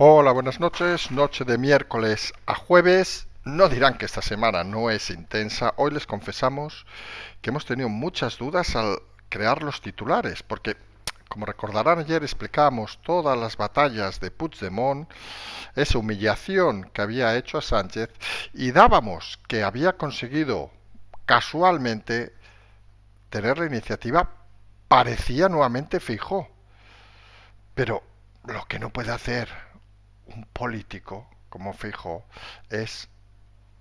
Hola, buenas noches. Noche de miércoles a jueves. No dirán que esta semana no es intensa. Hoy les confesamos que hemos tenido muchas dudas al crear los titulares, porque, como recordarán, ayer explicábamos todas las batallas de Puigdemont, esa humillación que había hecho a Sánchez, y dábamos que había conseguido casualmente tener la iniciativa, parecía nuevamente Feijóo. Pero lo que no puede hacer un político como Feijóo es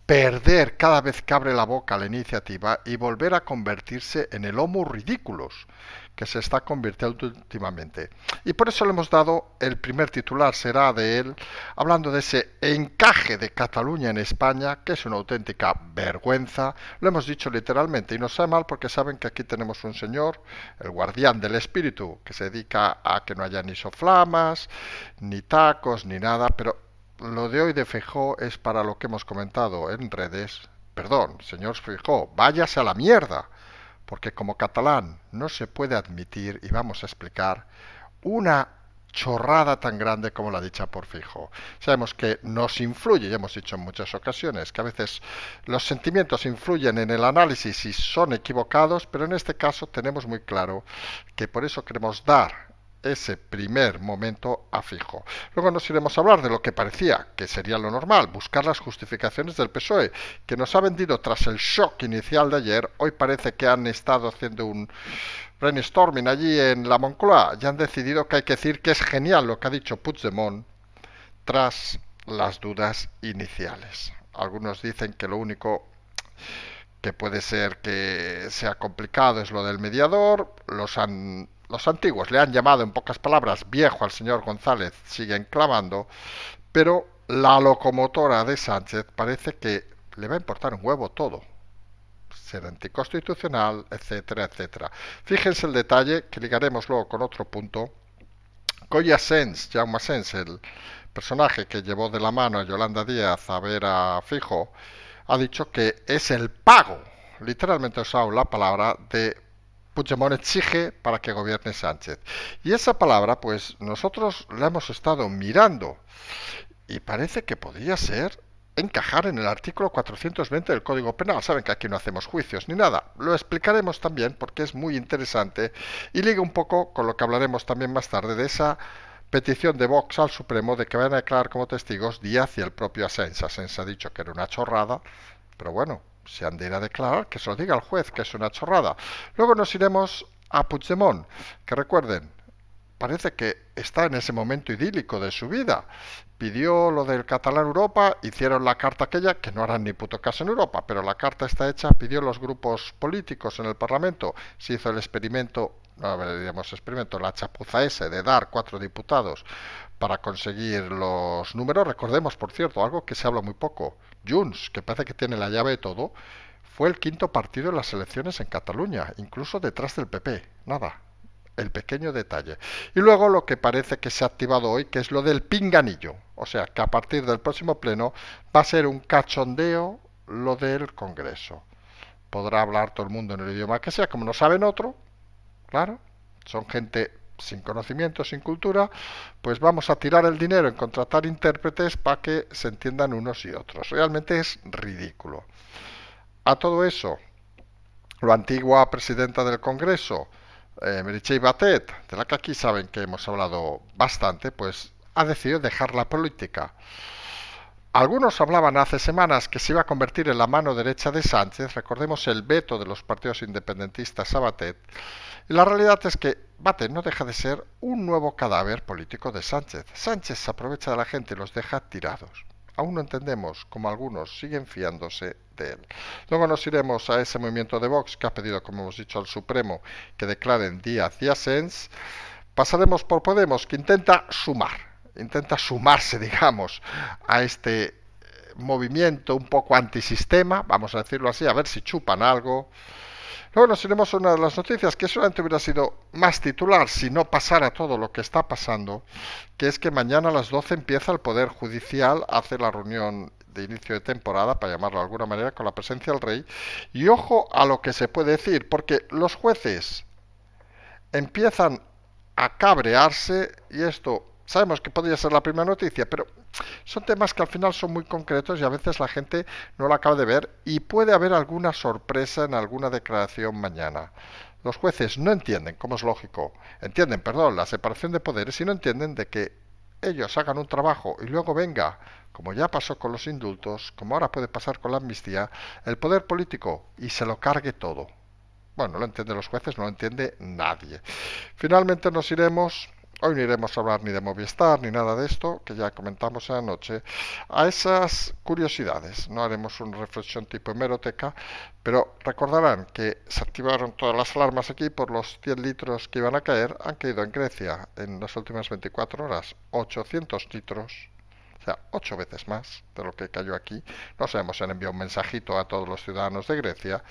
perder cada vez que abre la boca la iniciativa y volver a convertirse en el homo ridiculus que se está convirtiendo últimamente. Y por eso le hemos dado el primer titular, será de él, hablando de ese encaje de Cataluña en España, que es una auténtica vergüenza. Lo hemos dicho literalmente y nos sabe mal porque saben que aquí tenemos un señor, el guardián del espíritu, que se dedica a que no haya ni soflamas, ni tacos, ni nada, pero lo de hoy de Feijóo es para lo que hemos comentado en redes. Perdón, señor Feijóo, váyase a la mierda, porque como catalán no se puede admitir, y vamos a explicar, una chorrada tan grande como la dicha por Feijóo. Sabemos que nos influye, ya hemos dicho en muchas ocasiones, que a veces los sentimientos influyen en el análisis y son equivocados, pero en este caso tenemos muy claro que por eso queremos dar ese primer momento a Feijóo. Luego nos iremos a hablar de lo que parecía que sería lo normal, buscar las justificaciones del PSOE, que nos ha vendido tras el shock inicial de ayer. Hoy parece que han estado haciendo un brainstorming allí en la Moncloa y han decidido que hay que decir que es genial lo que ha dicho Puigdemont tras las dudas iniciales. Algunos dicen que lo único que puede ser que sea complicado es lo del mediador. Los antiguos le han llamado, en pocas palabras, viejo al señor González, siguen clamando, pero la locomotora de Sánchez parece que le va a importar un huevo todo. Ser anticonstitucional, etcétera, etcétera. Fíjense el detalle, que ligaremos luego con otro punto. Colla Sens, Jaume Sens, el personaje que llevó de la mano a Yolanda Díaz a ver a Feijóo, ha dicho que es el pago, literalmente ha usado la palabra, de Puigdemont exige para que gobierne Sánchez. Y esa palabra, pues nosotros la hemos estado mirando y parece que podría ser encajar en el artículo 420 del Código Penal. Saben que aquí no hacemos juicios ni nada. Lo explicaremos también porque es muy interesante y liga un poco con lo que hablaremos también más tarde de esa petición de Vox al Supremo de que vayan a declarar como testigos Díaz y el propio Asens. Asens ha dicho que era una chorrada, pero bueno, si han de ir a declarar, que se lo diga al juez, que es una chorrada. Luego nos iremos a Puigdemont, que recuerden, parece que está en ese momento idílico de su vida. Pidió lo del catalán Europa, hicieron la carta aquella, que no harán ni puto caso en Europa, pero la carta está hecha, pidió los grupos políticos en el Parlamento, se hizo el experimento, no diríamos experimento, la chapuza ese de dar 4 diputados para conseguir los números. Recordemos, por cierto, algo que se habla muy poco, Junts, que parece que tiene la llave de todo, fue el quinto partido en las elecciones en Cataluña, incluso detrás del PP. Nada, el pequeño detalle. Y luego lo que parece que se ha activado hoy, que es lo del pinganillo. O sea, que a partir del próximo pleno va a ser un cachondeo lo del Congreso. Podrá hablar todo el mundo en el idioma que sea, como no saben otro, claro, son gente sin conocimiento, sin cultura, pues vamos a tirar el dinero en contratar intérpretes para que se entiendan unos y otros. Realmente es ridículo. A todo eso, la antigua presidenta del Congreso, Meritxell Batet, de la que aquí saben que hemos hablado bastante, pues ha decidido dejar la política. Algunos hablaban hace semanas que se iba a convertir en la mano derecha de Sánchez, recordemos el veto de los partidos independentistas a Batet, y la realidad es que Batet no deja de ser un nuevo cadáver político de Sánchez. Sánchez se aprovecha de la gente y los deja tirados. Aún no entendemos cómo algunos siguen fiándose de él. Luego nos iremos a ese movimiento de Vox que ha pedido, como hemos dicho, al Supremo que declaren Díaz y Asens. Pasaremos por Podemos, que intenta sumarse, digamos, a este movimiento un poco antisistema, vamos a decirlo así, a ver si chupan algo. Luego nos iremos a una de las noticias que solamente hubiera sido más titular si no pasara todo lo que está pasando, que es que mañana a las 12 empieza el Poder Judicial a hacer la reunión de inicio de temporada, para llamarlo de alguna manera, con la presencia del rey. Y ojo a lo que se puede decir, porque los jueces empiezan a cabrearse y esto Sabemos que podría ser la primera noticia, pero son temas que al final son muy concretos y a veces la gente no lo acaba de ver y puede haber alguna sorpresa en alguna declaración mañana. Los jueces no entienden, como es lógico, entienden, perdón, la separación de poderes y no entienden de que ellos hagan un trabajo y luego venga, como ya pasó con los indultos, como ahora puede pasar con la amnistía, el poder político y se lo cargue todo. Bueno, no lo entienden los jueces, no lo entiende nadie. Finalmente nos iremos, hoy no iremos a hablar ni de Movistar ni nada de esto, que ya comentamos anoche, a esas curiosidades. No haremos una reflexión tipo hemeroteca, pero recordarán que se activaron todas las alarmas aquí por los 100 litros que iban a caer. Han caído en Grecia en las últimas 24 horas 800 litros. O sea, 8 veces más de lo que cayó aquí. No sabemos si han enviado un mensajito a todos los ciudadanos de Grecia.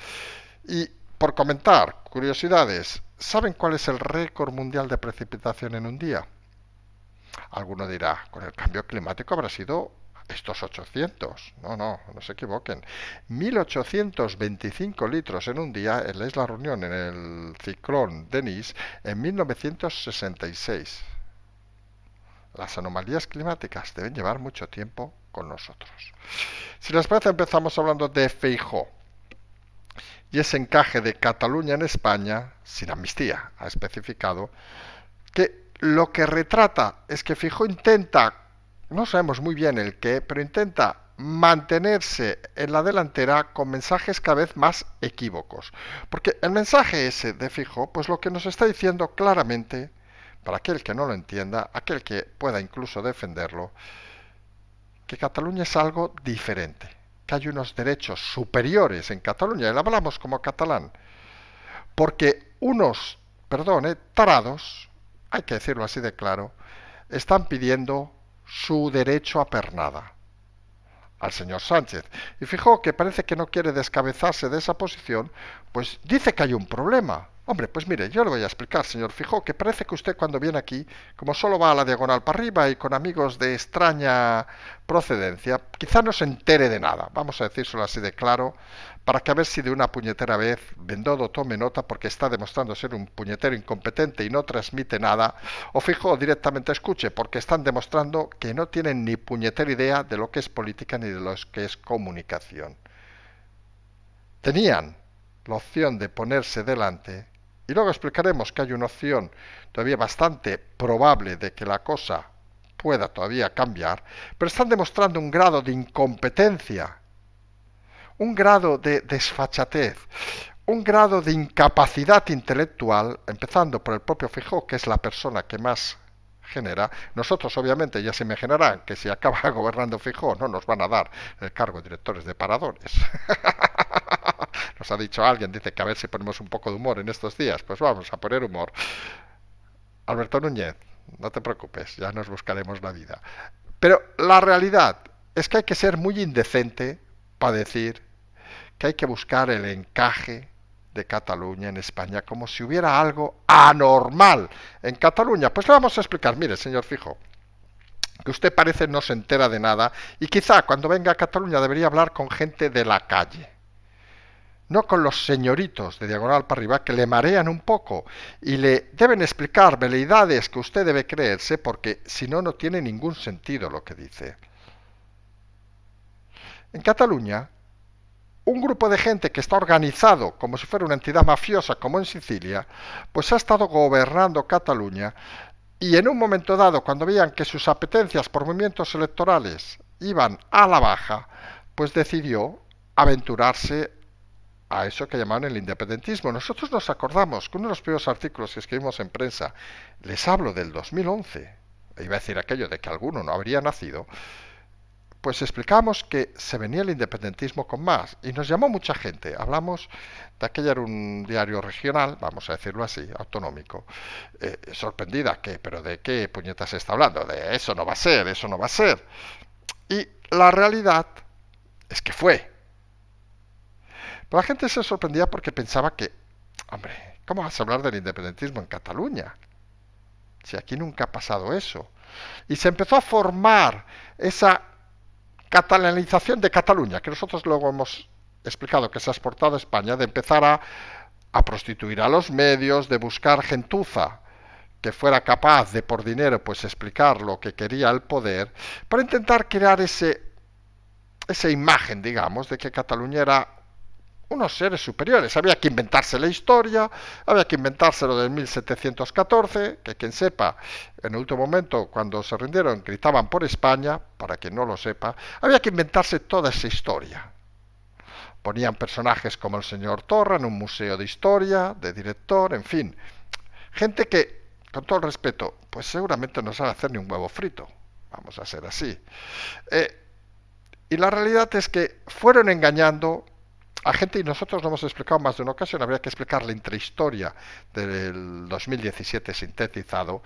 Y por comentar, curiosidades, ¿saben cuál es el récord mundial de precipitación en un día? Alguno dirá, con el cambio climático habrá sido estos 800. No se equivoquen. 1825 litros en un día en la isla Reunión, en el ciclón Denis, en 1966. Las anomalías climáticas deben llevar mucho tiempo con nosotros. Si les parece, empezamos hablando de Feijóo y ese encaje de Cataluña en España, sin amnistía, ha especificado, que lo que retrata es que Feijóo intenta, no sabemos muy bien el qué, pero intenta mantenerse en la delantera con mensajes cada vez más equívocos. Porque el mensaje ese de Feijóo, pues lo que nos está diciendo claramente, para aquel que no lo entienda, aquel que pueda incluso defenderlo, que Cataluña es algo diferente, que hay unos derechos superiores en Cataluña, y lo hablamos como catalán, porque unos, tarados, hay que decirlo así de claro, están pidiendo su derecho a pernada al señor Sánchez. Y fijo que parece que no quiere descabezarse de esa posición, pues dice que hay un problema. Hombre, pues mire, yo le voy a explicar, señor Feijóo, que parece que usted cuando viene aquí, como solo va a la diagonal para arriba y con amigos de extraña procedencia, quizá no se entere de nada. Vamos a decírselo así de claro, para que a ver si de una puñetera vez Bendodo tome nota porque está demostrando ser un puñetero incompetente y no transmite nada, o Feijóo directamente escuche porque están demostrando que no tienen ni puñetera idea de lo que es política ni de lo que es comunicación. Tenían la opción de ponerse delante y luego explicaremos que hay una opción todavía bastante probable de que la cosa pueda todavía cambiar, pero están demostrando un grado de incompetencia, un grado de desfachatez, un grado de incapacidad intelectual, empezando por el propio Feijóo, que es la persona que más genera. Nosotros, obviamente, ya se imaginarán que si acaba gobernando Feijóo no nos van a dar el cargo de directores de paradores. Nos ha dicho alguien, dice que a ver si ponemos un poco de humor en estos días. Pues vamos a poner humor. Alberto Núñez, no te preocupes, ya nos buscaremos la vida. Pero la realidad es que hay que ser muy indecente para decir que hay que buscar el encaje de Cataluña en España como si hubiera algo anormal en Cataluña. Pues le vamos a explicar, mire, señor Feijóo, que usted parece no se entera de nada y quizá cuando venga a Cataluña debería hablar con gente de la calle. No con los señoritos de diagonal para arriba que le marean un poco y le deben explicar veleidades que usted debe creerse porque si no, no tiene ningún sentido lo que dice. En Cataluña, un grupo de gente que está organizado como si fuera una entidad mafiosa como en Sicilia, pues ha estado gobernando Cataluña y en un momento dado, cuando veían que sus apetencias por movimientos electorales iban a la baja, pues decidió aventurarse a eso que llamaban el independentismo. Nosotros nos acordamos que uno de los primeros artículos que escribimos en prensa, les hablo del 2011, iba a decir aquello de que alguno no habría nacido, pues explicamos que se venía el independentismo con más y nos llamó mucha gente. Hablamos de aquello, era un diario regional, vamos a decirlo así, autonómico, sorprendida, que, pero ¿de qué puñetas se está hablando? De eso no va a ser, eso no va a ser. Y la realidad es que fue. Pero la gente se sorprendía porque pensaba que, hombre, ¿cómo vas a hablar del independentismo en Cataluña? Si aquí nunca ha pasado eso. Y se empezó a formar esa catalanización de Cataluña, que nosotros luego hemos explicado que se ha exportado a España, de empezar a prostituir a los medios, de buscar gentuza que fuera capaz de por dinero pues explicar lo que quería el poder, para intentar crear esa imagen, digamos, de que Cataluña era unos seres superiores. Había que inventarse la historia, había que inventarse lo del 1714, que quien sepa, en el último momento, cuando se rindieron, gritaban por España, para quien no lo sepa, había que inventarse toda esa historia. Ponían personajes como el señor Torra en un museo de historia, de director, en fin. Gente que, con todo el respeto, pues seguramente no sabe hacer ni un huevo frito. Vamos a ser así. Eh, y la realidad es que fueron engañando a gente, y nosotros lo hemos explicado más de una ocasión, habría que explicar la intrahistoria del 2017 sintetizado,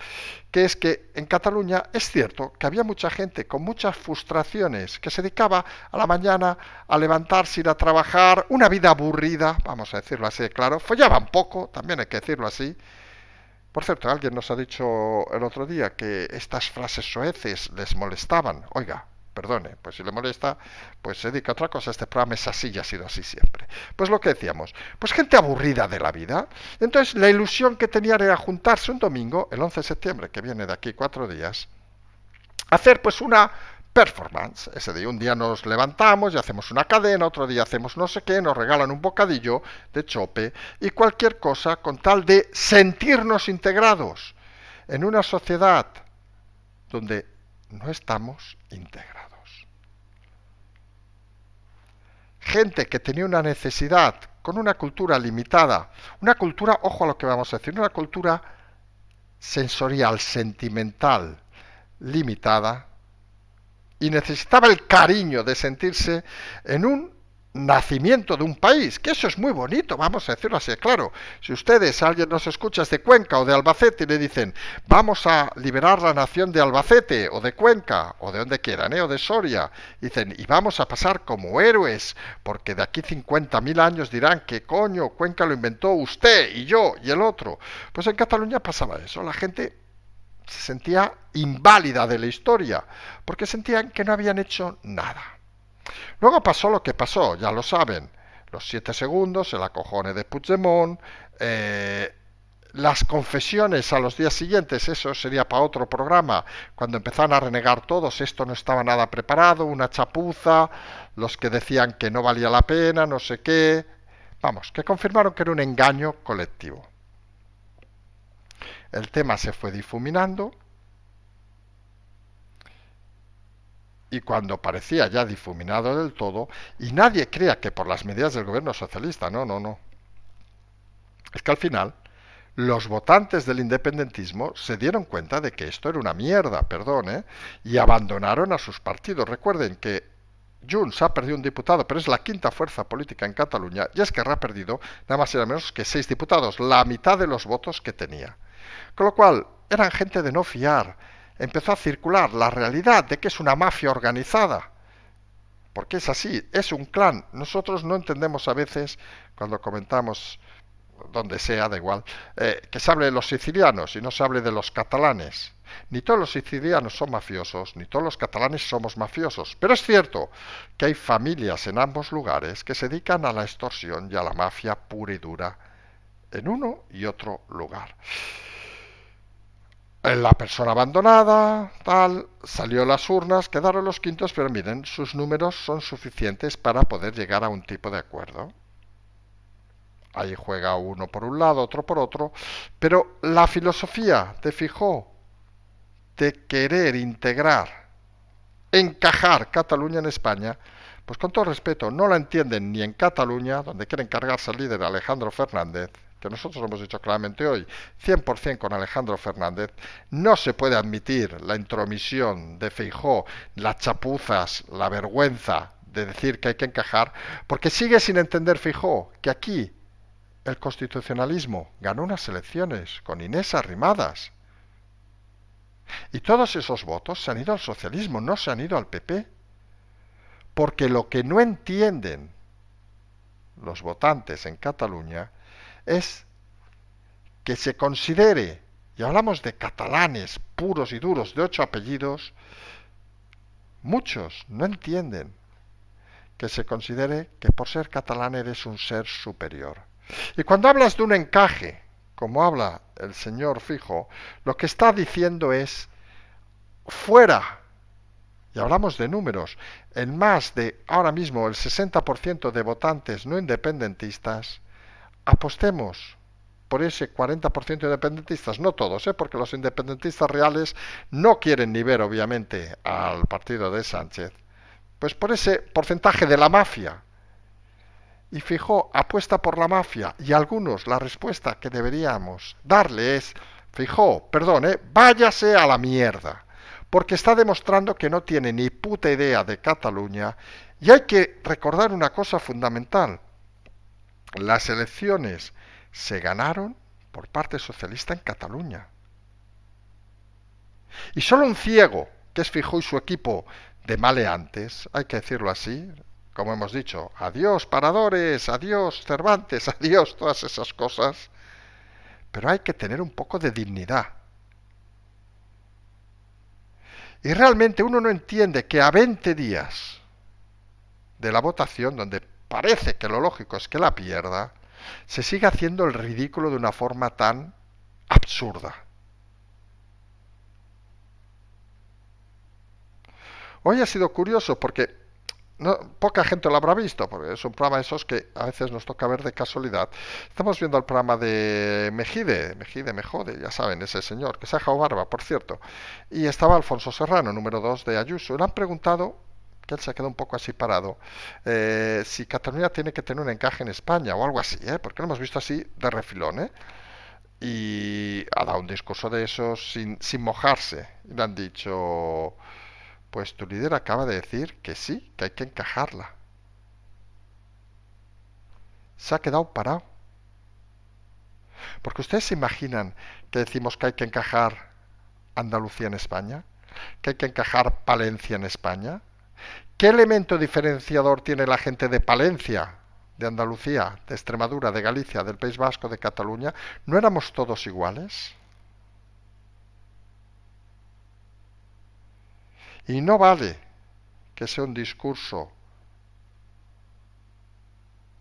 que es que en Cataluña es cierto que había mucha gente con muchas frustraciones, que se dedicaba a la mañana a levantarse, ir a trabajar, una vida aburrida, vamos a decirlo así, claro, follaban poco, también hay que decirlo así. Por cierto, alguien nos ha dicho el otro día que estas frases soeces les molestaban. Oiga, perdone, pues si le molesta, pues se dedica a otra cosa. Este programa es así y ha sido así siempre. Pues lo que decíamos, pues gente aburrida de la vida. Entonces la ilusión que tenían era juntarse un domingo, el 11 de septiembre, que viene de aquí 4 días, hacer pues una performance. Ese día, un día nos levantamos y hacemos una cadena, otro día hacemos no sé qué, nos regalan un bocadillo de chope y cualquier cosa con tal de sentirnos integrados en una sociedad donde no estamos integrados. Gente que tenía una necesidad con una cultura limitada, una cultura, ojo a lo que vamos a decir, una cultura sensorial, sentimental, limitada, y necesitaba el cariño de sentirse en un nacimiento de un país, que eso es muy bonito, vamos a decirlo así, claro. Si ustedes, alguien nos escucha de Cuenca o de Albacete y le dicen, vamos a liberar la nación de Albacete o de Cuenca o de donde quieran, o de Soria, dicen, y vamos a pasar como héroes, porque de aquí 50.000 años dirán que coño, Cuenca lo inventó usted y yo y el otro. Pues en Cataluña pasaba eso, la gente se sentía inválida de la historia, porque sentían que no habían hecho nada. Luego pasó lo que pasó, ya lo saben, los 7 segundos, el acojone de Puigdemont, las confesiones a los días siguientes, eso sería para otro programa, cuando empezaron a renegar todos, esto no estaba nada preparado, una chapuza, los que decían que no valía la pena, no sé qué, vamos, que confirmaron que era un engaño colectivo. El tema se fue difuminando y cuando parecía ya difuminado del todo, y nadie crea que por las medidas del gobierno socialista, no, no, no. Es que al final los votantes del independentismo se dieron cuenta de que esto era una mierda, perdón, y abandonaron a sus partidos. Recuerden que Junts ha perdido un diputado, pero es la quinta fuerza política en Cataluña, y Esquerra ha perdido nada más y nada menos que 6 diputados, la mitad de los votos que tenía. Con lo cual, eran gente de no fiar. Empezó a circular la realidad de que es una mafia organizada. Porque es así, es un clan. Nosotros no entendemos a veces, cuando comentamos, donde sea, da igual, que se hable de los sicilianos y no se hable de los catalanes. Ni todos los sicilianos son mafiosos, ni todos los catalanes somos mafiosos. Pero es cierto que hay familias en ambos lugares que se dedican a la extorsión y a la mafia pura y dura en uno y otro lugar. La persona abandonada, tal, salió las urnas, quedaron los quintos, pero miren, sus números son suficientes para poder llegar a un tipo de acuerdo. Ahí juega uno por un lado, otro por otro, pero la filosofía de Feijóo de querer integrar, encajar Cataluña en España, pues con todo respeto, no la entienden ni en Cataluña, donde quieren cargarse al líder Alejandro Fernández, que nosotros lo hemos dicho claramente hoy, 100% con Alejandro Fernández, no se puede admitir la intromisión de Feijóo, las chapuzas, la vergüenza de decir que hay que encajar, porque sigue sin entender Feijóo que aquí el constitucionalismo ganó unas elecciones con Inés Arrimadas. Y todos esos votos se han ido al socialismo, no se han ido al PP. Porque lo que no entienden los votantes en Cataluña es que se considere, y hablamos de catalanes puros y duros de 8 apellidos, muchos no entienden que se considere que por ser catalán eres un ser superior. Y cuando hablas de un encaje como habla el señor Feijóo, lo que está diciendo es fuera. Y hablamos de números. En más de ahora mismo el 60% de votantes no independentistas, apostemos por ese 40% de independentistas, no todos, porque los independentistas reales no quieren ni ver, obviamente, al partido de Sánchez, pues por ese porcentaje de la mafia. Y Feijóo apuesta por la mafia, y algunos la respuesta que deberíamos darle es: Feijóo, perdón, váyase a la mierda, porque está demostrando que no tiene ni puta idea de Cataluña. Y hay que recordar una cosa fundamental: las elecciones se ganaron por parte socialista en Cataluña. Y solo un ciego, que es Feijóo y su equipo de maleantes, hay que decirlo así, como hemos dicho, adiós paradores, adiós Cervantes, adiós todas esas cosas, pero hay que tener un poco de dignidad. Y realmente uno no entiende que a 20 días de la votación, donde parece que lo lógico es que la pierda, se siga haciendo el ridículo de una forma tan absurda. Hoy ha sido curioso porque poca gente lo habrá visto, porque es un programa de esos que a veces nos toca ver de casualidad. Estamos viendo el programa de Mejide, me jode, ya saben, ese señor, que se ha dejado barba, por cierto. Y estaba Alfonso Serrano, número 2 de Ayuso. Le han preguntado, que él se ha quedado un poco así parado, si Cataluña tiene que tener un encaje en España o algo así, porque lo hemos visto así de refilón, y ha dado un discurso de esos sin mojarse. Y le han dicho: pues tu líder acaba de decir que sí, que hay que encajarla. Se ha quedado parado. Porque ustedes se imaginan que decimos que hay que encajar Andalucía en España, que hay que encajar Palencia en España. ¿Qué elemento diferenciador tiene la gente de Palencia, de Andalucía, de Extremadura, de Galicia, del País Vasco, de Cataluña? ¿No éramos todos iguales? Y no vale que sea un discurso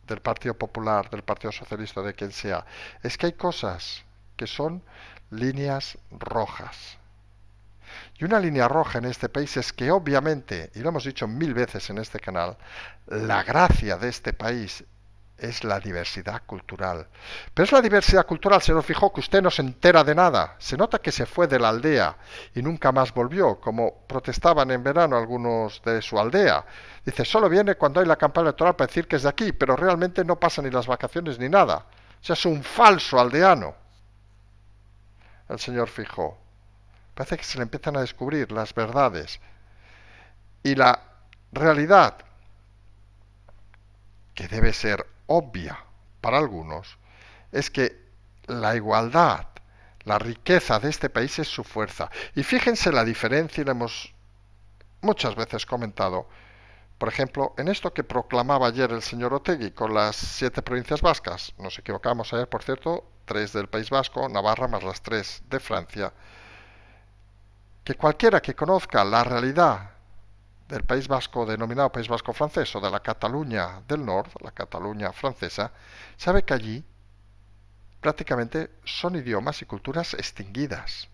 del Partido Popular, del Partido Socialista, de quien sea. Es que hay cosas que son líneas rojas. Y una línea roja en este país es que obviamente, y lo hemos dicho 1000 veces en este canal, la gracia de este país es la diversidad cultural. Pero es la diversidad cultural, señor Feijóo, que usted no se entera de nada. Se nota que se fue de la aldea y nunca más volvió, como protestaban en verano algunos de su aldea. Dice, solo viene cuando hay la campaña electoral para decir que es de aquí, pero realmente no pasa ni las vacaciones ni nada. O sea, es un falso aldeano, el señor Feijóo. Parece que se le empiezan a descubrir las verdades. Y la realidad, que debe ser obvia para algunos, es que la igualdad, la riqueza de este país es su fuerza. Y fíjense la diferencia, y lo hemos muchas veces comentado, por ejemplo, en esto que proclamaba ayer el señor Otegi con las 7 provincias vascas. Nos equivocamos ayer, por cierto, 3 del País Vasco, Navarra más las 3 de Francia. Que cualquiera que conozca la realidad del País Vasco denominado País Vasco francés o de la Cataluña del Norte, la Cataluña francesa, sabe que allí prácticamente son idiomas y culturas extinguidas.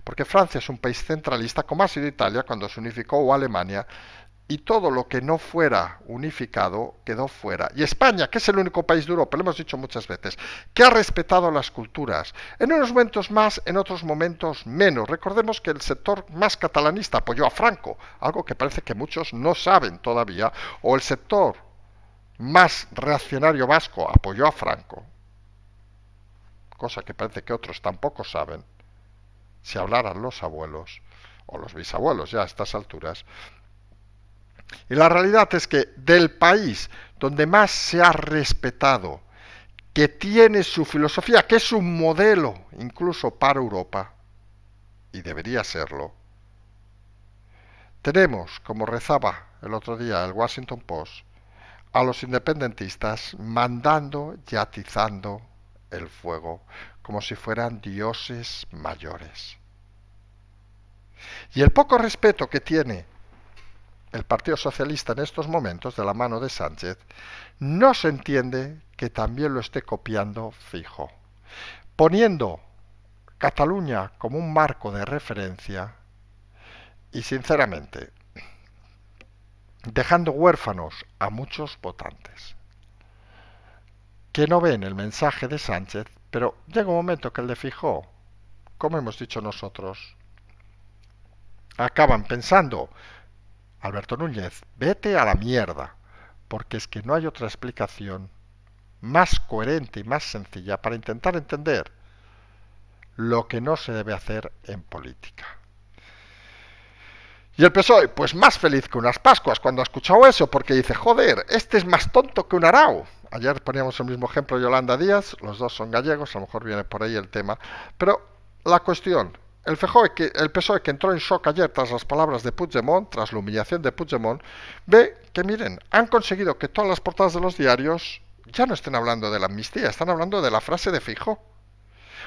Porque Francia es un país centralista, como ha sido Italia cuando se unificó, o Alemania, y todo lo que no fuera unificado quedó fuera. Y España, que es el único país de Europa, lo hemos dicho muchas veces, que ha respetado las culturas. En unos momentos más, en otros momentos menos. Recordemos que el sector más catalanista apoyó a Franco, algo que parece que muchos no saben todavía, o el sector más reaccionario vasco apoyó a Franco, cosa que parece que otros tampoco saben, si hablaran los abuelos, o los bisabuelos ya a estas alturas. Y la realidad es que del país donde más se ha respetado, que tiene su filosofía, que es un modelo incluso para Europa, y debería serlo, tenemos, como rezaba el otro día el Washington Post, a los independentistas mandando y atizando el fuego, como si fueran dioses mayores. Y el poco respeto que tiene el Partido Socialista en estos momentos, de la mano de Sánchez, no se entiende que también lo esté copiando Feijóo, poniendo Cataluña como un marco de referencia y, sinceramente, dejando huérfanos a muchos votantes que no ven el mensaje de Sánchez, pero llega un momento que el de Feijóo, como hemos dicho nosotros, acaban pensando: Alberto Núñez, vete a la mierda, porque es que no hay otra explicación más coherente y más sencilla para intentar entender lo que no se debe hacer en política. Y el PSOE, pues más feliz que unas Pascuas cuando ha escuchado eso, porque dice: joder, este es más tonto que un arao. Ayer poníamos el mismo ejemplo Yolanda Díaz, los dos son gallegos, a lo mejor viene por ahí el tema, pero la cuestión, el PSOE que entró en shock ayer tras las palabras de Puigdemont, tras la humillación de Puigdemont, ve que, miren, han conseguido que todas las portadas de los diarios ya no estén hablando de la amnistía, están hablando de la frase de Feijóo.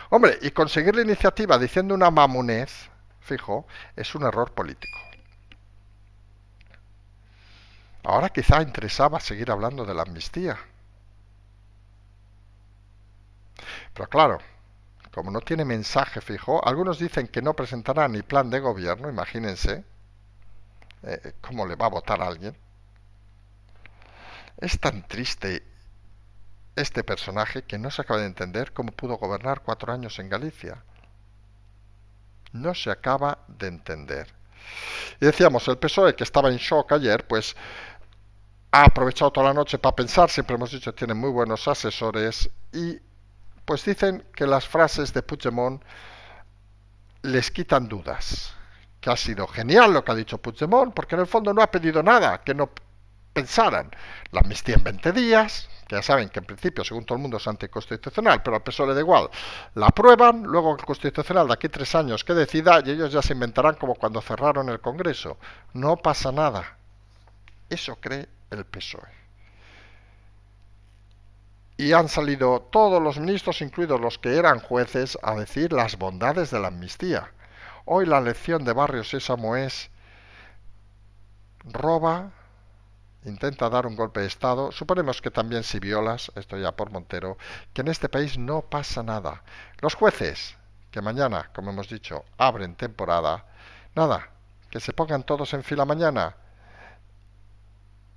Hombre, y conseguir la iniciativa diciendo una mamonez, Feijóo, es un error político. Ahora quizá interesaba seguir hablando de la amnistía. Pero claro, como no tiene mensaje fijo, algunos dicen que no presentará ni plan de gobierno, imagínense, ¿cómo le va a votar a alguien? Es tan triste este personaje que no se acaba de entender cómo pudo gobernar 4 años en Galicia. No se acaba de entender. Y decíamos, el PSOE, que estaba en shock ayer, pues ha aprovechado toda la noche para pensar, siempre hemos dicho que tiene muy buenos asesores, y pues dicen que las frases de Puigdemont les quitan dudas, que ha sido genial lo que ha dicho Puigdemont, porque en el fondo no ha pedido nada que no pensaran. La amnistía en 20 días, que ya saben que en principio, según todo el mundo, es anticonstitucional, pero al PSOE le da igual. La aprueban, luego el Constitucional de aquí 3 años que decida, y ellos ya se inventarán como cuando cerraron el Congreso. No pasa nada. Eso cree el PSOE. Y han salido todos los ministros, incluidos los que eran jueces, a decir las bondades de la amnistía. Hoy la lección de Barrio Sésamo es: roba, intenta dar un golpe de Estado, suponemos que también si violas, esto ya por Montero, que en este país no pasa nada. Los jueces, que mañana, como hemos dicho, abren temporada, nada, que se pongan todos en fila mañana,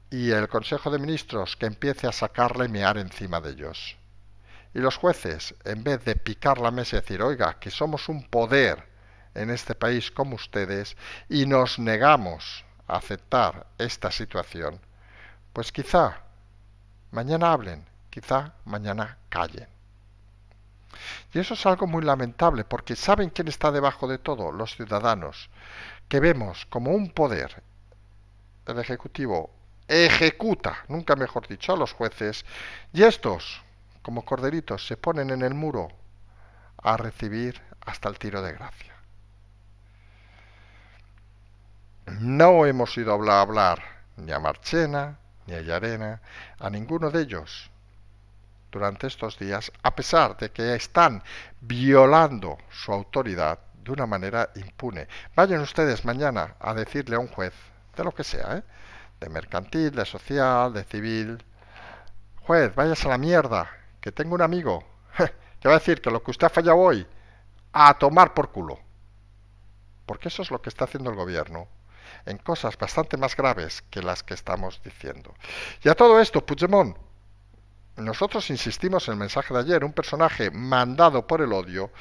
y el Consejo de Ministros que empiece a sacarle y mear encima de ellos. Y los jueces, en vez de picar la mesa y decir: oiga, que somos un poder en este país como ustedes y nos negamos a aceptar esta situación, pues quizá mañana hablen, quizá mañana callen. Y eso es algo muy lamentable, porque ¿saben quién está debajo de todo? Los ciudadanos, que vemos como un poder, el Ejecutivo, ejecuta, nunca mejor dicho, a los jueces, y estos, como corderitos, se ponen en el muro a recibir hasta el tiro de gracia. No hemos ido a hablar ni a Marchena, ni a Llarena, a ninguno de ellos durante estos días, a pesar de que están violando su autoridad de una manera impune. Vayan ustedes mañana a decirle a un juez, de lo que sea, de mercantil, de social, de civil: juez, váyase a la mierda, que tengo un amigo que va a decir que lo que usted ha fallado hoy, a tomar por culo. Porque eso es lo que está haciendo el gobierno, en cosas bastante más graves que las que estamos diciendo. Y a todo esto, Puigdemont, nosotros insistimos en el mensaje de ayer, un personaje mandado por el odio,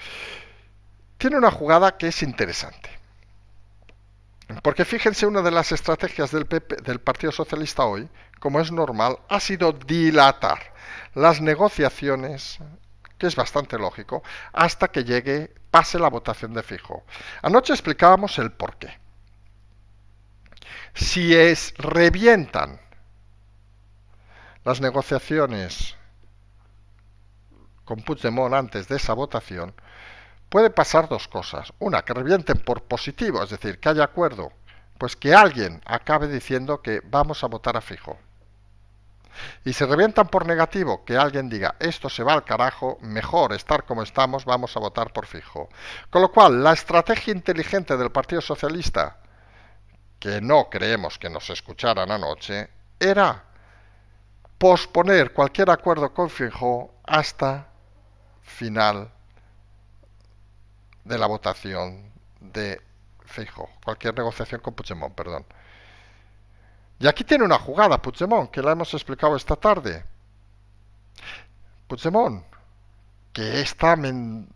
tiene una jugada que es interesante. Porque fíjense, una de las estrategias del Partido Socialista hoy, como es normal, ha sido dilatar las negociaciones, que es bastante lógico, hasta que pase la votación de Feijóo. Anoche explicábamos el porqué. Si revientan las negociaciones con Puigdemont antes de esa votación, puede pasar 2 cosas. Una, que revienten por positivo, es decir, que haya acuerdo, pues que alguien acabe diciendo que vamos a votar a Feijóo. Y si revientan por negativo, que alguien diga: esto se va al carajo, mejor estar como estamos, vamos a votar por Feijóo. Con lo cual, la estrategia inteligente del Partido Socialista, que no creemos que nos escucharan anoche, era posponer cualquier acuerdo con Feijóo hasta final de la votación de Feijóo, cualquier negociación con Puigdemont, perdón. Y aquí tiene una jugada Puigdemont, que la hemos explicado esta tarde. Puigdemont, que está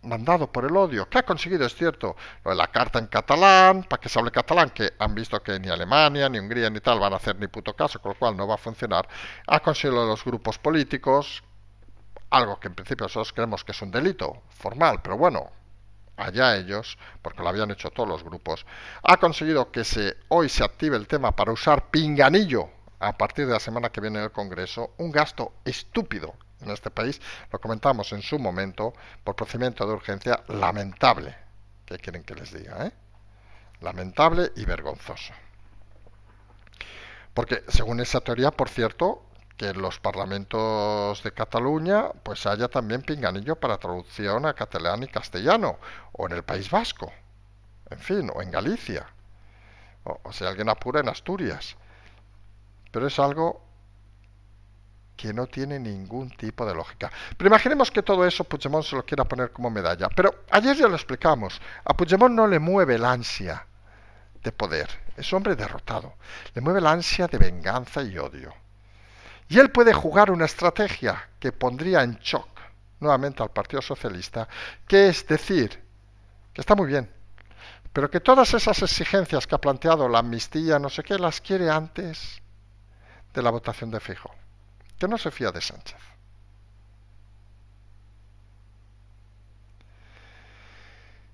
mandado por el odio, que ha conseguido, es cierto, lo de la carta en catalán, para que se hable catalán, que han visto que ni Alemania, ni Hungría, ni tal van a hacer ni puto caso, con lo cual no va a funcionar. Ha conseguido lo de los grupos políticos, algo que en principio nosotros creemos que es un delito formal, pero bueno, allá ellos, porque lo habían hecho todos los grupos. Ha conseguido que hoy se active el tema para usar pinganillo a partir de la semana que viene en el Congreso, un gasto estúpido en este país, lo comentamos en su momento, por procedimiento de urgencia, lamentable. ¿Qué quieren que les diga, Lamentable y vergonzoso. Porque según esa teoría, por cierto, que en los parlamentos de Cataluña pues haya también pinganillo para traducción a catalán y castellano, o en el País Vasco, en fin, o en Galicia, o si alguien apura en Asturias. Pero es algo que no tiene ningún tipo de lógica. Pero imaginemos que todo eso Puigdemont se lo quiera poner como medalla. Pero ayer ya lo explicamos, a Puigdemont no le mueve la ansia de poder, es un hombre derrotado, le mueve la ansia de venganza y odio. Y él puede jugar una estrategia que pondría en shock nuevamente al Partido Socialista, que es decir, que está muy bien, pero que todas esas exigencias que ha planteado, la amnistía, no sé qué, las quiere antes de la votación de Feijóo, que no se fía de Sánchez.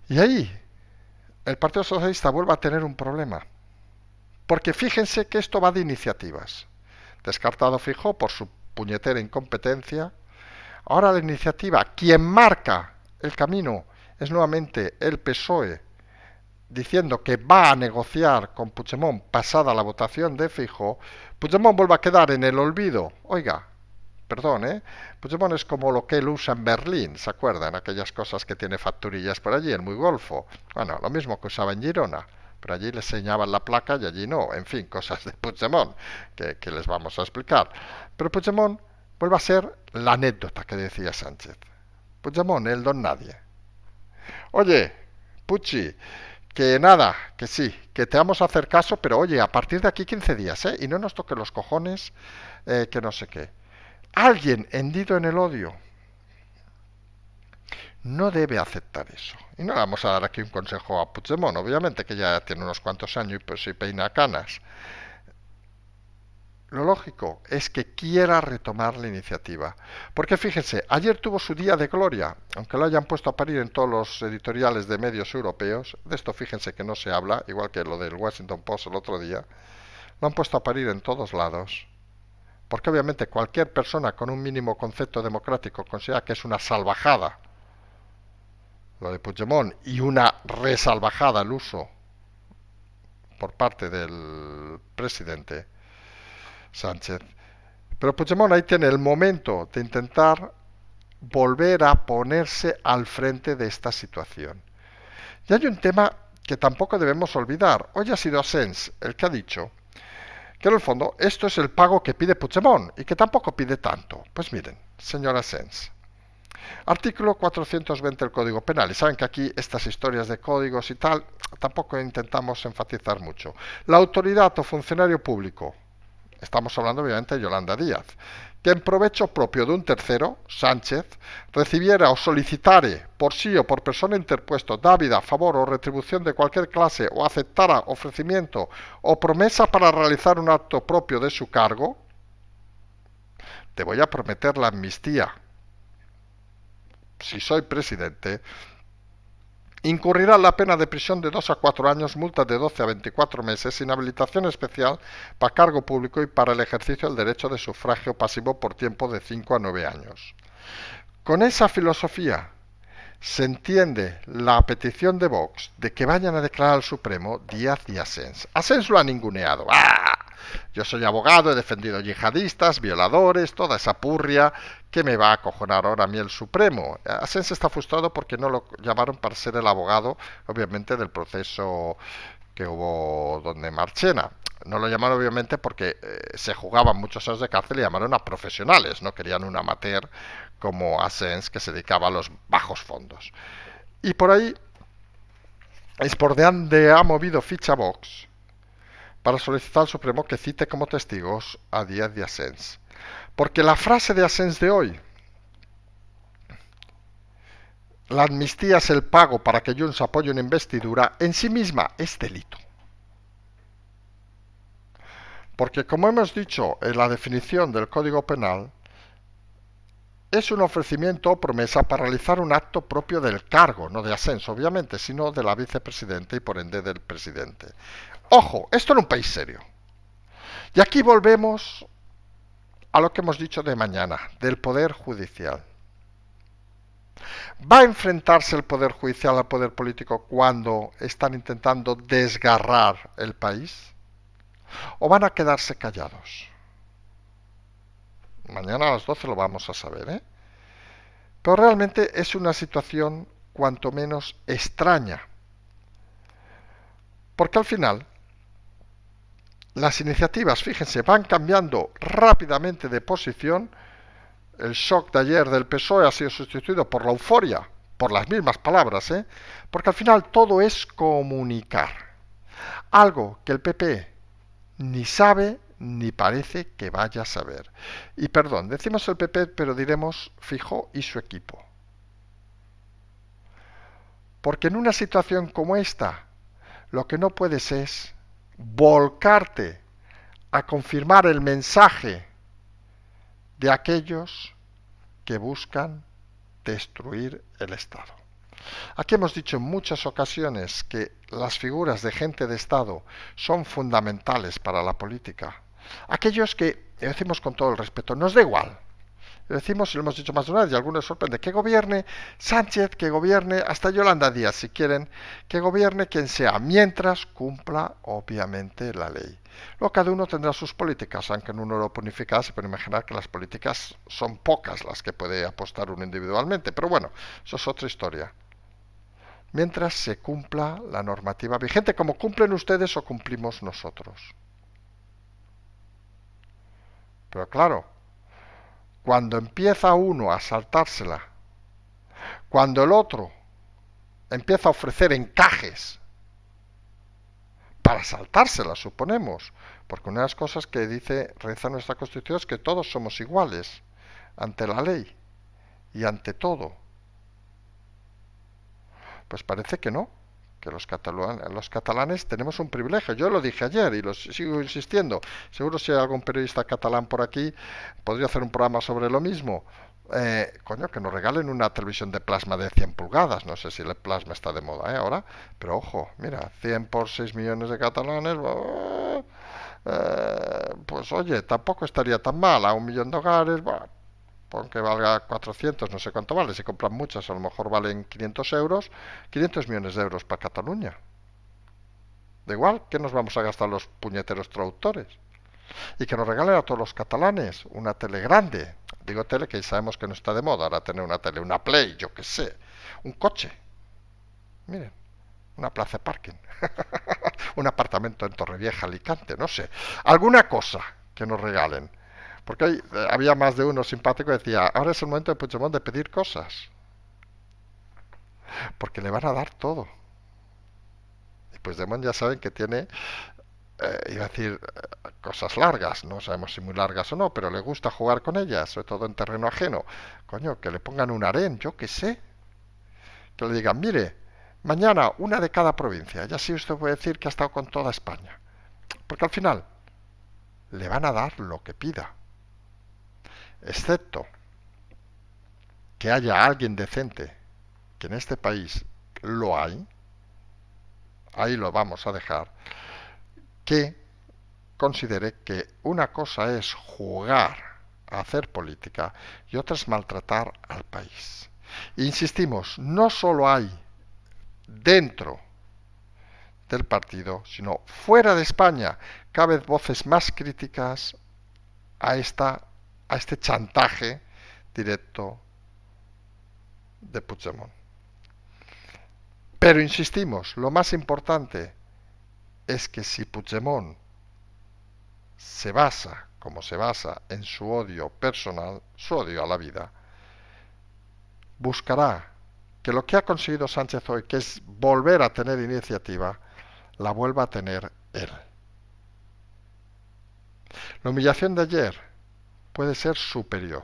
Y ahí el Partido Socialista vuelve a tener un problema, porque fíjense que esto va de iniciativas. Descartado Feijóo por su puñetera incompetencia. Ahora la iniciativa, quien marca el camino es nuevamente el PSOE, diciendo que va a negociar con Puigdemont pasada la votación de Feijóo. Puigdemont vuelve a quedar en el olvido. Oiga, perdón, Puigdemont es como lo que él usa en Berlín, ¿se acuerdan? Aquellas cosas que tiene facturillas por allí, el muy golfo. Bueno, lo mismo que usaba en Girona, pero allí le enseñaban la placa y allí no. En fin, cosas de Puigdemont que les vamos a explicar. Pero Puigdemont vuelve a ser la anécdota que decía Sánchez. Puigdemont, el don nadie. Oye, Puchi, que nada, que sí, que te vamos a hacer caso, pero oye, a partir de aquí 15 días, y no nos toque los cojones, que no sé qué. Alguien hendido en el odio no debe aceptar eso. Y no le vamos a dar aquí un consejo a Puigdemont, obviamente que ya tiene unos cuantos años y pues se peina canas. Lo lógico es que quiera retomar la iniciativa. Porque fíjense, ayer tuvo su día de gloria, aunque lo hayan puesto a parir en todos los editoriales de medios europeos. De esto fíjense que no se habla, igual que lo del Washington Post el otro día. Lo han puesto a parir en todos lados. Porque obviamente cualquier persona con un mínimo concepto democrático considera que es una salvajada lo de Puigdemont y una resalvajada el uso por parte del presidente Sánchez. Pero Puigdemont ahí tiene el momento de intentar volver a ponerse al frente de esta situación. Y hay un tema que tampoco debemos olvidar. Hoy ha sido Asens el que ha dicho que en el fondo esto es el pago que pide Puigdemont y que tampoco pide tanto. Pues miren, señor Asens, artículo 420 del Código Penal. Y saben que aquí estas historias de códigos y tal tampoco intentamos enfatizar mucho. La autoridad o funcionario público, estamos hablando obviamente de Yolanda Díaz, que en provecho propio de un tercero, Sánchez, recibiera o solicitare por sí o por persona interpuesto dávida, favor o retribución de cualquier clase o aceptara ofrecimiento o promesa para realizar un acto propio de su cargo, te voy a prometer la amnistía. Si soy presidente, incurrirá la pena de prisión de 2 a 4 años, multa de 12 a 24 meses, inhabilitación especial para cargo público y para el ejercicio del derecho de sufragio pasivo por tiempo de 5 a 9 años. Con esa filosofía se entiende la petición de Vox de que vayan a declarar al Supremo Díaz y Asens. Asens lo ha ninguneado. ¡Ah! Yo soy abogado, he defendido yihadistas, violadores, toda esa purria. ¿Qué me va a acojonar ahora a mí el Supremo? Asens está frustrado porque no lo llamaron para ser el abogado, obviamente, del proceso que hubo donde Marchena. No lo llamaron obviamente porque se jugaban muchos años de cárcel y llamaron a profesionales, no querían un amateur como Assange que se dedicaba a los bajos fondos. Y por ahí es por donde ha movido ficha Vox para solicitar al Supremo que cite como testigos a Díaz y Assange. Porque la frase de Assange de hoy, la amnistía es el pago para que Junts apoye una investidura, en sí misma es delito. Porque como hemos dicho en la definición del Código Penal, es un ofrecimiento o promesa para realizar un acto propio del cargo, no de Assange obviamente, sino de la vicepresidenta y por ende del presidente. Ojo, esto en un país serio. Y aquí volvemos a lo que hemos dicho de mañana, del Poder Judicial. ¿Va a enfrentarse el Poder Judicial al Poder Político cuando están intentando desgarrar el país? ¿O van a quedarse callados? Mañana a las 12 lo vamos a saber, ¿eh? Pero realmente es una situación cuanto menos extraña. Porque al final las iniciativas, fíjense, van cambiando rápidamente de posición. El shock de ayer del PSOE ha sido sustituido por la euforia, por las mismas palabras, ¿eh? Porque al final todo es comunicar. Algo que el PP ni sabe ni parece que vaya a saber. Y perdón, decimos el PP, pero diremos Feijóo y su equipo. Porque en una situación como esta, lo que no puedes es volcarte a confirmar el mensaje de aquellos que buscan destruir el Estado. Aquí hemos dicho en muchas ocasiones que las figuras de gente de Estado son fundamentales para la política. Aquellos que, decimos con todo el respeto, nos da igual. Lo decimos y lo hemos dicho más de una vez y a algunos sorprende. Que gobierne Sánchez, que gobierne hasta Yolanda Díaz, si quieren, que gobierne quien sea, mientras cumpla obviamente la ley. Luego cada uno tendrá sus políticas, aunque en una Europa unificada se puede imaginar que las políticas son pocas las que puede apostar uno individualmente. Pero bueno, eso es otra historia. Mientras se cumpla la normativa vigente, como cumplen ustedes o cumplimos nosotros. Pero claro, cuando empieza uno a saltársela, cuando el otro empieza a ofrecer encajes para saltársela, suponemos, porque una de las cosas que reza nuestra Constitución es que todos somos iguales ante la ley y ante todo. Pues parece que no, que los catalanes tenemos un privilegio. Yo lo dije ayer y lo sigo insistiendo. Seguro si hay algún periodista catalán por aquí, podría hacer un programa sobre lo mismo. Coño, que nos regalen una televisión de plasma de 100 pulgadas. No sé si el plasma está de moda ahora, pero ojo, mira, 100 por 6 millones de catalanes, pues oye, tampoco estaría tan mal. A 1 millón de hogares, aunque valga 400, no sé cuánto vale. Si compran muchas, a lo mejor valen 500 euros, 500 millones de euros para Cataluña. Da igual, ¿qué nos vamos a gastar los puñeteros traductores? Y que nos regalen a todos los catalanes una tele grande. Digo tele que sabemos que no está de moda ahora tener una tele, una Play, yo qué sé, un coche. Miren, una plaza de parking. Un apartamento en Torrevieja, Alicante, no sé. Alguna cosa que nos regalen. Porque había más de uno simpático que decía, ahora es el momento de Puigdemont de pedir cosas. Porque le van a dar todo. Y Puigdemont ya saben que tiene, iba a decir, cosas largas. No sabemos si muy largas o no, pero le gusta jugar con ellas, sobre todo en terreno ajeno. Coño, que le pongan un harén, yo qué sé. Que le digan, mire, mañana una de cada provincia. Y así usted puede decir que ha estado con toda España. Porque al final le van a dar lo que pida. Excepto que haya alguien decente, que en este país lo hay, ahí lo vamos a dejar, que considere que una cosa es jugar a hacer política y otra es maltratar al país. Insistimos, no solo hay dentro del partido, sino fuera de España, cada vez voces más críticas a este chantaje directo de Puigdemont. Pero insistimos, lo más importante, es que si Puigdemont se basa, como se basa, en su odio personal, su odio a la vida, buscará que lo que ha conseguido Sánchez hoy, que es volver a tener iniciativa, la vuelva a tener él. La humillación de ayer puede ser superior.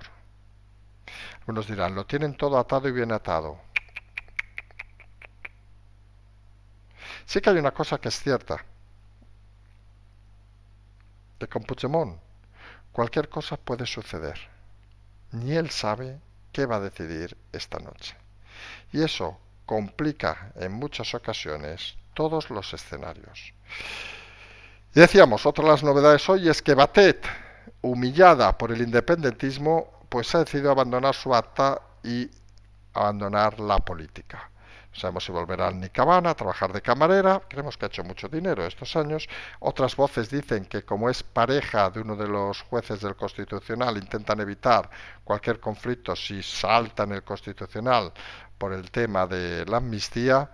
Algunos dirán, lo tienen todo atado y bien atado. Sí que hay una cosa que es cierta, que con Puigdemont cualquier cosa puede suceder. Ni él sabe qué va a decidir esta noche. Y eso complica en muchas ocasiones todos los escenarios. Y decíamos, otra de las novedades hoy es que Batet, humillada por el independentismo, pues ha decidido abandonar su acta y abandonar la política. No sabemos si volverá al Nicabana a trabajar de camarera, creemos que ha hecho mucho dinero estos años. Otras voces dicen que como es pareja de uno de los jueces del Constitucional, intentan evitar cualquier conflicto si salta en el Constitucional por el tema de la amnistía.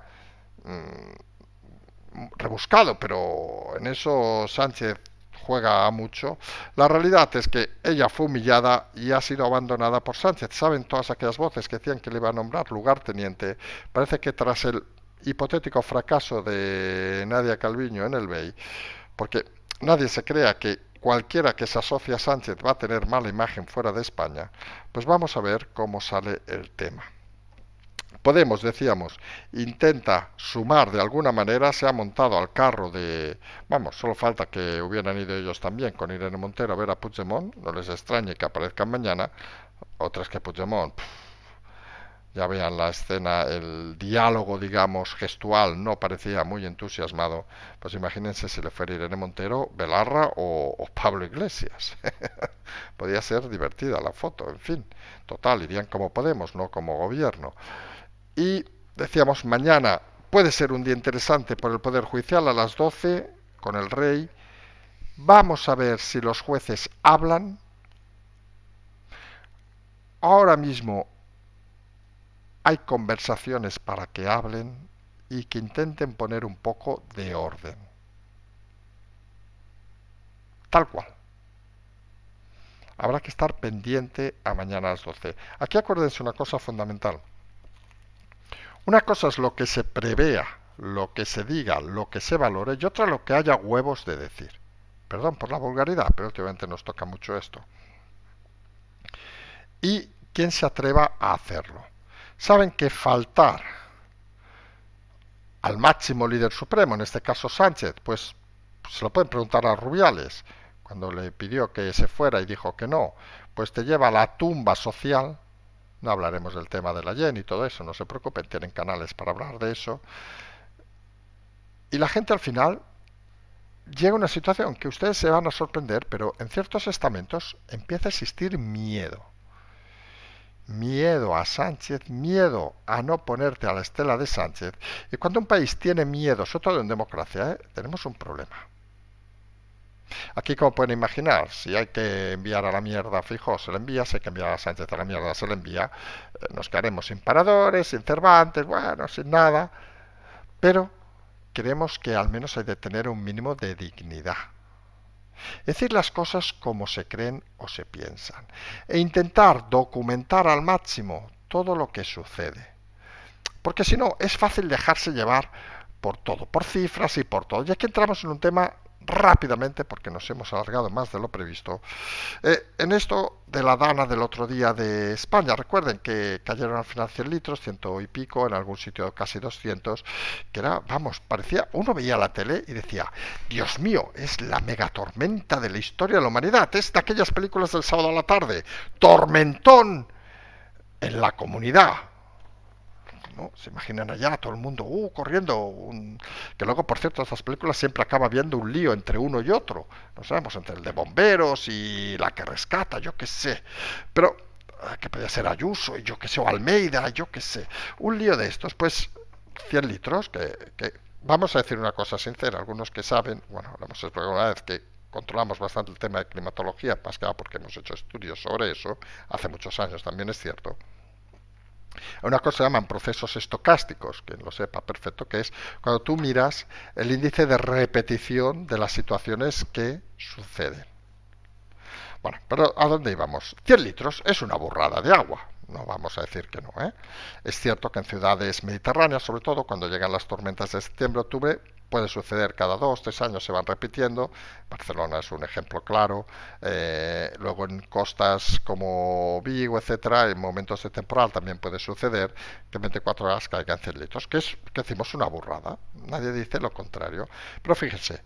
Rebuscado, pero en eso Sánchez juega mucho. La realidad es que ella fue humillada y ha sido abandonada por Sánchez. Saben todas aquellas voces que decían que le iba a nombrar lugarteniente. Parece que tras el hipotético fracaso de Nadia Calviño en el BEI, porque nadie se crea que cualquiera que se asocie a Sánchez va a tener mala imagen fuera de España, pues vamos a ver cómo sale el tema. Podemos, decíamos, intenta sumar de alguna manera, se ha montado al carro de... Vamos, solo falta que hubieran ido ellos también con Irene Montero a ver a Puigdemont, no les extrañe que aparezcan mañana, otras que Puigdemont, ya vean la escena, el diálogo, digamos, gestual, no parecía muy entusiasmado, pues imagínense si le fuera Irene Montero, Belarra o Pablo Iglesias. Podía ser divertida la foto, en fin, total, irían como Podemos, no como gobierno. Y decíamos, mañana puede ser un día interesante por el Poder Judicial a las 12 con el rey. Vamos a ver si los jueces hablan. Ahora mismo hay conversaciones para que hablen y que intenten poner un poco de orden. Tal cual. Habrá que estar pendiente a mañana a las 12. Aquí acuérdense una cosa fundamental. Una cosa es lo que se prevea, lo que se diga, lo que se valore, y otra lo que haya huevos de decir. Perdón por la vulgaridad, pero últimamente nos toca mucho esto. Y quién se atreva a hacerlo. Saben que faltar al máximo líder supremo, en este caso Sánchez, pues se lo pueden preguntar a Rubiales, cuando le pidió que se fuera y dijo que no, pues te lleva a la tumba social. No hablaremos del tema de la yen y todo eso, no se preocupen, tienen canales para hablar de eso. Y la gente al final llega a una situación que ustedes se van a sorprender, pero en ciertos estamentos empieza a existir miedo. Miedo a Sánchez, miedo a no ponerte a la estela de Sánchez. Y cuando un país tiene miedo, sobre todo en democracia, tenemos un problema. Aquí, como pueden imaginar, si hay que enviar a la mierda a Feijóo, se le envía, si hay que enviar a Sánchez a la mierda, se le envía. Nos quedaremos sin paradores, sin Cervantes, bueno, sin nada. Pero creemos que al menos hay de tener un mínimo de dignidad. Es decir las cosas como se creen o se piensan. E intentar documentar al máximo todo lo que sucede. Porque si no, es fácil dejarse llevar por todo, por cifras y por todo. Y aquí entramos en un tema rápidamente, porque nos hemos alargado más de lo previsto, en esto de la dana del otro día de España. Recuerden que cayeron al final 100 litros, ciento y pico, en algún sitio casi 200, que era, vamos, parecía, uno veía la tele y decía, Dios mío, es la megatormenta de la historia de la humanidad, es de aquellas películas del sábado a la tarde, tormentón en la comunidad. ¿No? Se imaginan allá todo el mundo corriendo, que luego, por cierto, estas películas siempre acaba habiendo un lío entre uno y otro, no sabemos, entre el de bomberos y la que rescata, yo qué sé, pero que podía ser Ayuso, y yo qué sé, o Almeida, yo qué sé, un lío de estos, pues 100 litros, que vamos a decir una cosa sincera, algunos que saben, bueno, lo hemos explicado una vez, que controlamos bastante el tema de climatología, más que nada porque hemos hecho estudios sobre eso, hace muchos años también es cierto. Hay una cosa que llaman procesos estocásticos, quien lo sepa perfecto, que es cuando tú miras el índice de repetición de las situaciones que suceden. Bueno, pero ¿a dónde íbamos? 100 litros es una burrada de agua. No vamos a decir que no, ¿eh? Es cierto que en ciudades mediterráneas, sobre todo cuando llegan las tormentas de septiembre-octubre, puede suceder cada 2, 3 años, se van repitiendo. Barcelona es un ejemplo claro. Luego en costas como Vigo, etcétera, en momentos de temporal también puede suceder que en 24 horas caigan 100 litros, que decimos una burrada. Nadie dice lo contrario. Pero fíjense,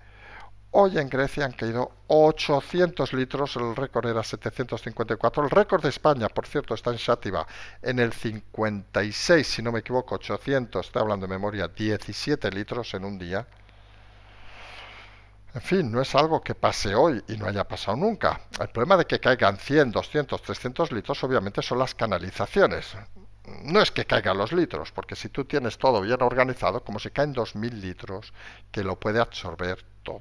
hoy en Grecia han caído 800 litros, el récord era 754. El récord de España, por cierto, está en Xàtiva en el 56, si no me equivoco, 800, estoy hablando de memoria, 17 litros en un día. En fin, no es algo que pase hoy y no haya pasado nunca. El problema de que caigan 100, 200, 300 litros obviamente son las canalizaciones. No es que caigan los litros, porque si tú tienes todo bien organizado, como si caen 2000 litros, que lo puede absorber todo.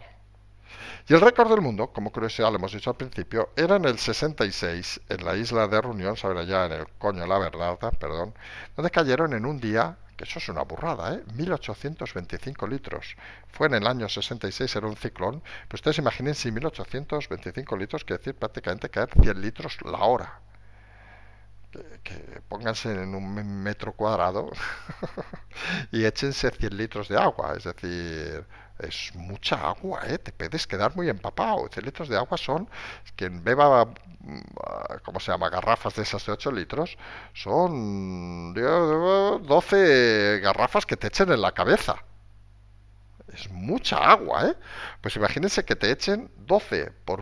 Y el récord del mundo, como curiosidad lo hemos dicho al principio, era en el 66, en la isla de Reunión, saber ya en el coño la verdad, perdón, donde cayeron en un día, que eso es una burrada, 1825 litros. Fue en el año 66, era un ciclón, pero ustedes imaginen si 1825 litros, quiere decir prácticamente caer 100 litros la hora. Que pónganse en un metro cuadrado y échense 100 litros de agua. Es decir, es mucha agua, ¿eh? Te puedes quedar muy empapado. 100 litros de agua son, quien beba, ¿cómo se llama? Garrafas de esas de 8 litros, son 12 garrafas que te echen en la cabeza. Es mucha agua, ¿eh? Pues imagínense que te echen 12 por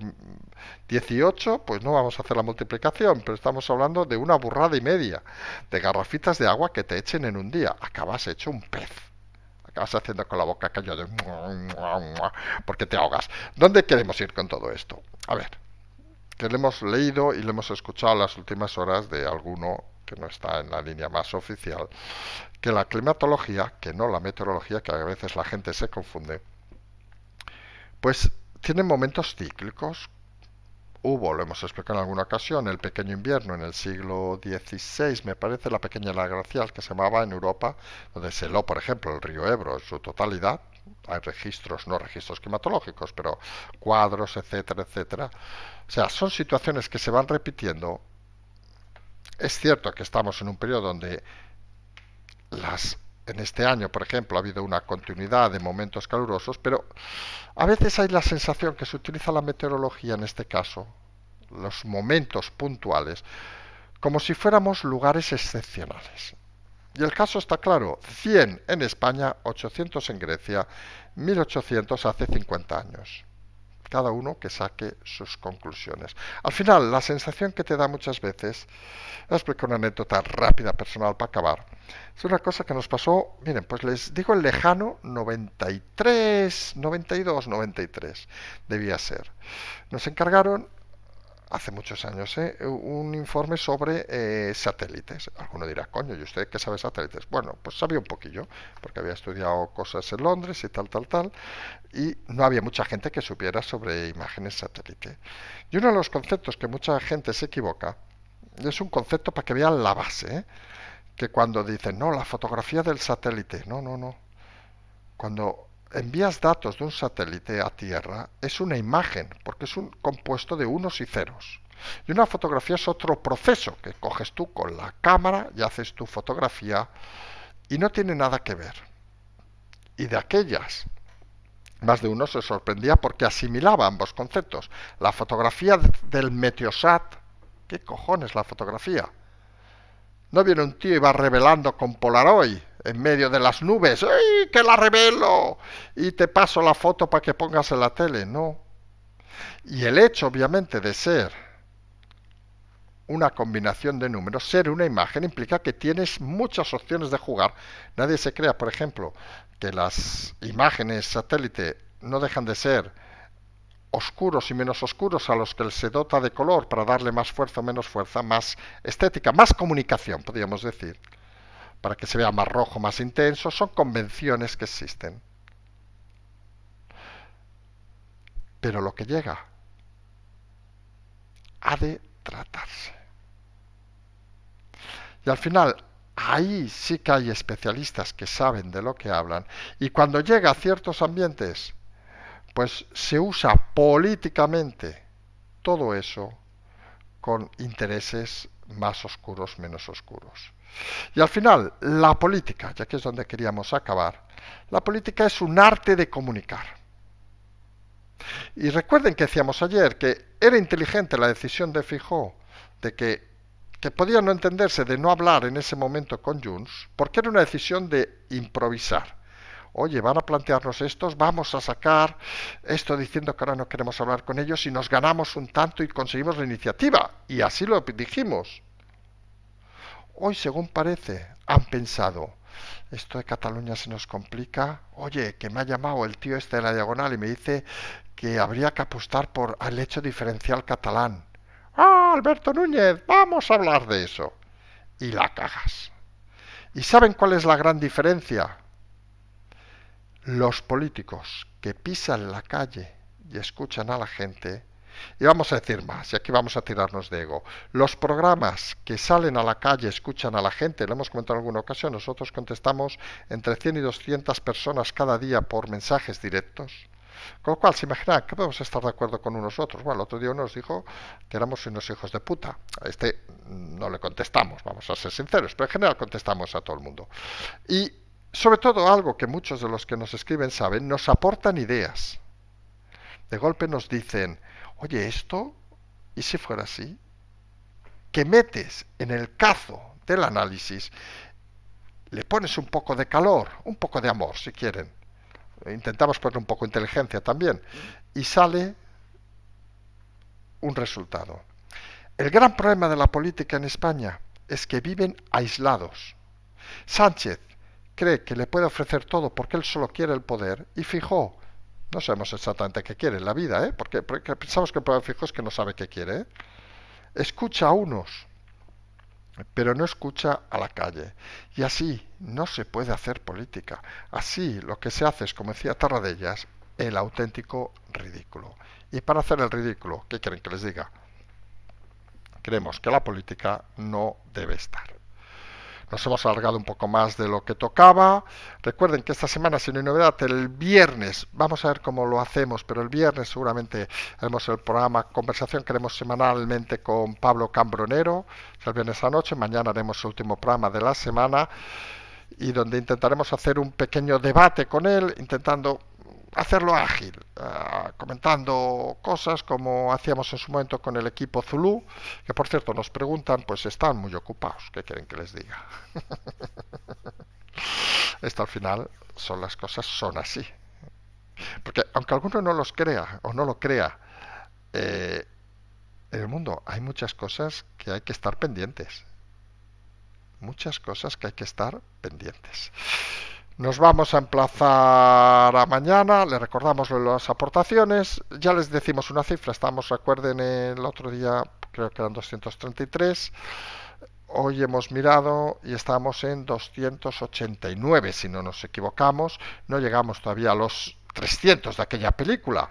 18, pues no vamos a hacer la multiplicación, pero estamos hablando de una burrada y media de garrafitas de agua que te echen en un día. Acabas hecho un pez. Acabas haciendo con la boca aquello de porque te ahogas. ¿Dónde queremos ir con todo esto? A ver, que le hemos leído y le hemos escuchado las últimas horas de alguno que no está en la línea más oficial, que la climatología, que no la meteorología, que a veces la gente se confunde, pues tiene momentos cíclicos. Hubo, lo hemos explicado en alguna ocasión, el pequeño invierno en el siglo XVI, me parece, la pequeña la glacial que se llamaba en Europa, donde se heló, por ejemplo, el río Ebro en su totalidad. Hay registros, no registros climatológicos, pero cuadros, etcétera, etcétera. O sea, son situaciones que se van repitiendo. Es cierto que estamos en un periodo donde en este año, por ejemplo, ha habido una continuidad de momentos calurosos, pero a veces hay la sensación que se utiliza la meteorología en este caso, los momentos puntuales, como si fuéramos lugares excepcionales. Y el caso está claro, 100 en España, 800 en Grecia, 1800 hace 50 años. Cada uno que saque sus conclusiones. Al final, la sensación que te da muchas veces, voy a explicar una anécdota rápida, personal, para acabar. Es una cosa que nos pasó, miren, pues les digo el lejano 93, 92, 93, debía ser. Nos encargaron hace muchos años, un informe sobre satélites. Alguno dirá, coño, ¿y usted qué sabe satélites? Bueno, pues sabía un poquillo, porque había estudiado cosas en Londres y tal, tal, tal, y no había mucha gente que supiera sobre imágenes satélite. Y uno de los conceptos que mucha gente se equivoca, es un concepto para que vean la base, que cuando dicen, no, la fotografía del satélite, no, no, no. Cuando envías datos de un satélite a Tierra, es una imagen, porque es un compuesto de unos y ceros. Y una fotografía es otro proceso que coges tú con la cámara y haces tu fotografía y no tiene nada que ver. Y de aquellas, más de uno se sorprendía porque asimilaba ambos conceptos. La fotografía del Meteosat, ¿qué cojones la fotografía? No viene un tío y va revelando con Polaroid en medio de las nubes. ¡Ay, que la revelo! Y te paso la foto para que pongas en la tele. No. Y el hecho, obviamente, de ser una combinación de números, ser una imagen, implica que tienes muchas opciones de jugar. Nadie se crea, por ejemplo, que las imágenes satélite no dejan de ser oscuros y menos oscuros a los que se dota de color para darle más fuerza o menos fuerza, más estética, más comunicación, podríamos decir, para que se vea más rojo, más intenso, son convenciones que existen. Pero lo que llega ha de tratarse. Y al final, ahí sí que hay especialistas que saben de lo que hablan y cuando llega a ciertos ambientes, pues se usa políticamente todo eso con intereses más oscuros, menos oscuros. Y al final, la política, ya que es donde queríamos acabar, la política es un arte de comunicar. Y recuerden que decíamos ayer que era inteligente la decisión de Feijóo de que podía no entenderse de no hablar en ese momento con Junts, porque era una decisión de improvisar. Oye, van a plantearnos estos, vamos a sacar esto diciendo que ahora no queremos hablar con ellos y nos ganamos un tanto y conseguimos la iniciativa. Y así lo dijimos. Hoy, según parece, han pensado, esto de Cataluña se nos complica. Oye, que me ha llamado el tío este de la diagonal y me dice que habría que apostar por el hecho diferencial catalán. Ah, Alberto Núñez, vamos a hablar de eso. Y la cagas. ¿Y saben cuál es la gran diferencia? Los políticos que pisan la calle y escuchan a la gente, y vamos a decir más, y aquí vamos a tirarnos de ego, los programas que salen a la calle, escuchan a la gente, lo hemos comentado en alguna ocasión, nosotros contestamos entre 100 y 200 personas cada día por mensajes directos. Con lo cual, se imaginan que podemos estar de acuerdo con unos otros. Bueno, el otro día nos dijo que éramos unos hijos de puta. A este no le contestamos, vamos a ser sinceros, pero en general contestamos a todo el mundo. Y sobre todo algo que muchos de los que nos escriben saben, nos aportan ideas. De golpe nos dicen, oye, esto, ¿y si fuera así? Que metes en el cazo del análisis, le pones un poco de calor, un poco de amor, si quieren. Intentamos poner un poco de inteligencia también. Y sale un resultado. El gran problema de la política en España es que viven aislados. Sánchez cree que le puede ofrecer todo porque él solo quiere el poder y Feijóo no sabemos exactamente qué quiere en la vida, ¿eh? Porque pensamos que el problema de Feijóo es que no sabe qué quiere, ¿eh? Escucha a unos, pero no escucha a la calle. Y así no se puede hacer política. Así lo que se hace es, como decía Tarradellas, el auténtico ridículo. Y para hacer el ridículo, ¿qué quieren que les diga? Creemos que la política no debe estar. Nos hemos alargado un poco más de lo que tocaba. Recuerden que esta semana, si no hay novedad, el viernes, vamos a ver cómo lo hacemos, pero el viernes seguramente haremos el programa Conversación que haremos semanalmente con Pablo Cambronero, el viernes anoche. Mañana haremos el último programa de la semana y donde intentaremos hacer un pequeño debate con él, intentando hacerlo ágil, comentando cosas como hacíamos en su momento con el equipo Zulu, que por cierto nos preguntan, pues están muy ocupados, ¿qué quieren que les diga? Esto al final son las cosas, son así. Porque aunque alguno no los crea o no lo crea, en el mundo hay muchas cosas que hay que estar pendientes. Muchas cosas que hay que estar pendientes. Nos vamos a emplazar a mañana, le recordamos las aportaciones, ya les decimos una cifra, estamos, recuerden, el otro día creo que eran 233, hoy hemos mirado y estamos en 289, si no nos equivocamos, no llegamos todavía a los 300 de aquella película,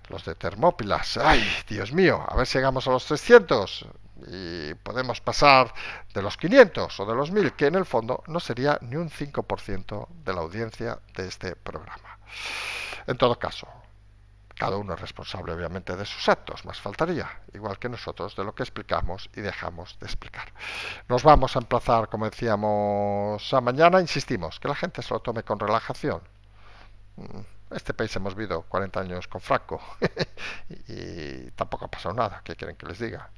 los de Termópilas, ay, Dios mío, a ver si llegamos a los 300 y podemos pasar de los 500 o de los 1000, que en el fondo no sería ni un 5% de la audiencia de este programa. En todo caso, cada uno es responsable obviamente de sus actos, más faltaría, igual que nosotros de lo que explicamos y dejamos de explicar. Nos vamos a emplazar, como decíamos, a mañana, insistimos, que la gente se lo tome con relajación. Este país hemos vivido 40 años con Franco y tampoco ha pasado nada, ¿qué quieren que les diga?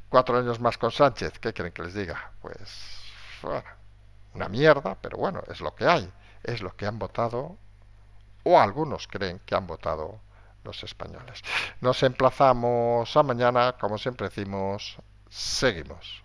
4 años más con Sánchez, ¿qué quieren que les diga? Pues bueno, una mierda, pero bueno, es lo que hay, es lo que han votado, o algunos creen que han votado los españoles. Nos emplazamos a mañana, como siempre decimos, seguimos.